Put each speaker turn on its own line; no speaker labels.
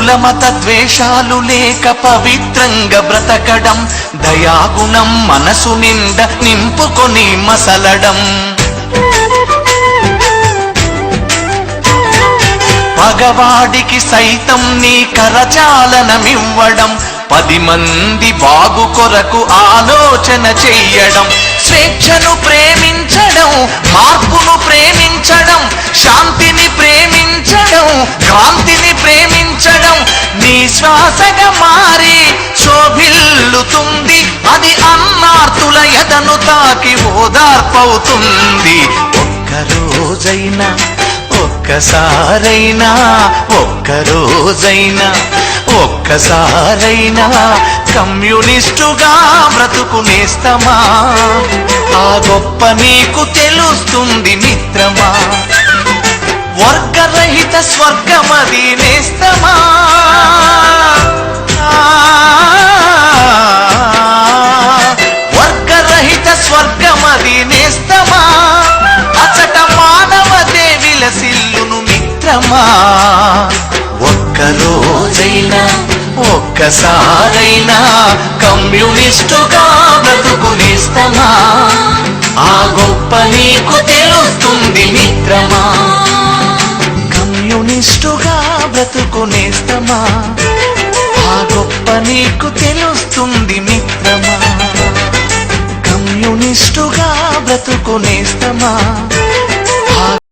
కులమత ద్వేషాలు లేక పవిత్రంగా బ్రతకడం, దయాగుణం మనసు నిండా నింపుకొని మసలడం, పగవాడికి సైతం నీ కరచాలనమివ్వడం, 10 మంది బాగు కొరకు ఆలోచన చెయ్యడం, స్వేచ్ఛను ప్రేమించడం, మార్పును ప్రేమించడం, శాంతిని ప్రేమించడం, క్రాంతిని ప్రేమించడం, నీ శ్వాసగా మారి శోభిల్లుతుంది, అది అన్నార్తుల ఎదను తాకి ఓదార్పవుతుంది. ఒక్కరోజైనా ఒక్కసారైనా ఒక్కరోజైనా ఒక్కసారైనా కమ్యూనిస్టుగా బ్రతుకునేస్తమా, ఆ గొప్ప నీకు తెలుస్తుంది మిత్రమా, వర్గరహిత స్వర్గమది నేస్తమా, వర్గరహిత స్వర్గమది నేస్తమా, అచట మానవతే విలసిల్లును మిత్రమా. ఒక్కరోజైనా ఒక్కసారైనా కమ్యూనిస్టుగా బ్రతుకునేస్తమా, ఆ గొప్ప నీకు తెలుస్తుంది మిత్రమా, కమ్యూనిస్టుగా బ్రతుకునేస్తమా, ఆ గొప్ప నీకు తెలుస్తుంది మిత్రమా, కమ్యూనిస్టుగా బ్రతుకునేస్తమా,